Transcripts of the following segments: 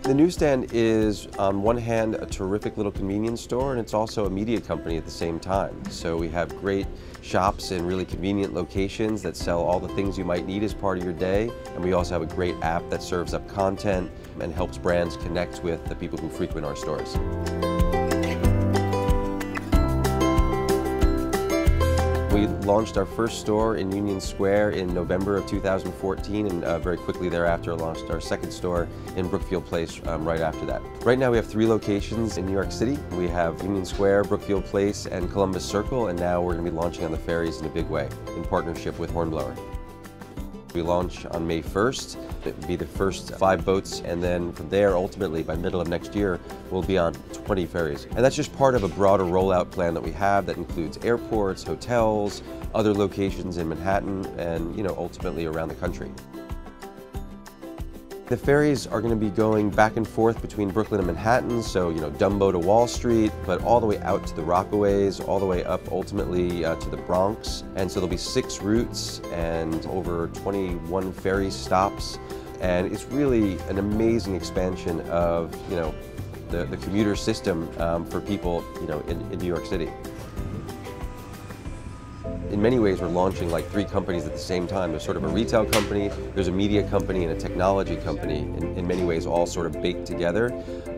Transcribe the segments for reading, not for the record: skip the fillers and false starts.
The Newsstand is, on one hand, a terrific little convenience store, and it's also a media company at the same time. So we have great shops in really convenient locations that sell all the things you might need as part of your day, and we also have a great app that serves up content and helps brands connect with the people who frequent our stores. We launched our first store in Union Square in November of 2014, and very quickly thereafter launched our second store in Brookfield Place right after that. Right now we have 3 locations in New York City. We have Union Square, Brookfield Place, and Columbus Circle, and now we're going to be launching on the ferries in a big way in partnership with Hornblower. We launch on May 1st. It will be the first 5 boats, and then from there, ultimately, by middle of next year, we'll be on 20 ferries. And that's just part of a broader rollout plan that we have that includes airports, hotels, other locations in Manhattan, and ultimately around the country. The ferries are going to be going back and forth between Brooklyn and Manhattan, so Dumbo to Wall Street, but all the way out to the Rockaways, all the way up ultimately to the Bronx. And so there'll be 6 routes and over 21 ferry stops, and it's really an amazing expansion of the commuter system for people in New York City. In many ways, we're launching like 3 companies at the same time. There's sort of a retail company, there's a media company, and a technology company, in many ways all sort of baked together.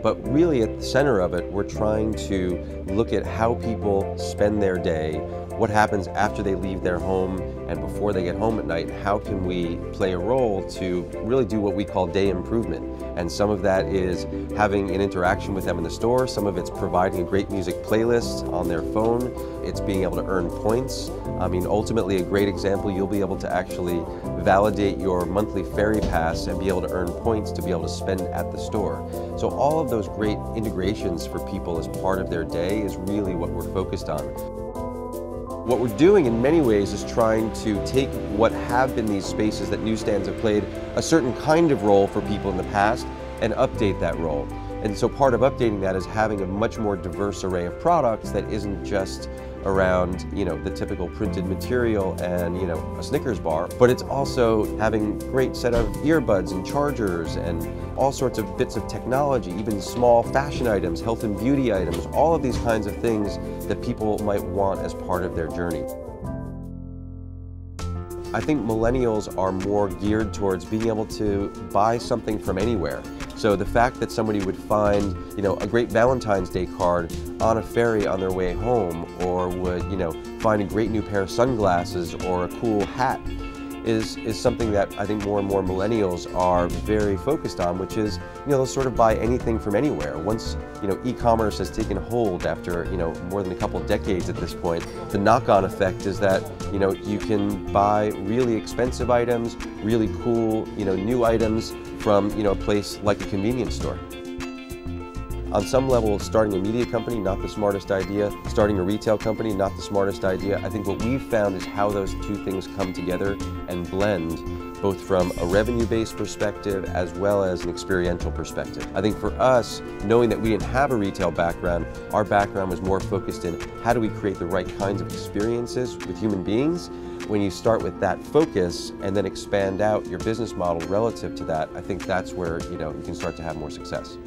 But really at the center of it, we're trying to look at how people spend their day, what happens after they leave their home and before they get home at night. How can we play a role to really do what we call day improvement? And some of that is having an interaction with them in the store. Some of it's providing a great music playlist on their phone. It's being able to earn points. I mean, ultimately a great example, you'll be able to actually validate your monthly ferry pass and be able to earn points to be able to spend at the store. So all of those great integrations for people as part of their day is really what we're focused on. What we're doing in many ways is trying to take what have been these spaces that newsstands have played a certain kind of role for people in the past and update that role. And so part of updating that is having a much more diverse array of products that isn't just around the typical printed material and a Snickers bar, but it's also having a great set of earbuds and chargers and all sorts of bits of technology, even small fashion items, health and beauty items, all of these kinds of things that people might want as part of their journey. I think millennials are more geared towards being able to buy something from anywhere. So the fact that somebody would find, a great Valentine's Day card on a ferry on their way home, or would, find a great new pair of sunglasses or a cool hat is something that I think more and more millennials are very focused on, which is, they'll sort of buy anything from anywhere. Once, e-commerce has taken hold after, more than a couple of decades at this point, the knock-on effect is that, you can buy really expensive items, really cool, new items from, a place like a convenience store. On some level, starting a media company, not the smartest idea. Starting a retail company, not the smartest idea. I think what we've found is how those 2 things come together and blend, both from a revenue-based perspective as well as an experiential perspective. I think for us, knowing that we didn't have a retail background, our background was more focused in how do we create the right kinds of experiences with human beings. When you start with that focus and then expand out your business model relative to that, I think that's where you can start to have more success.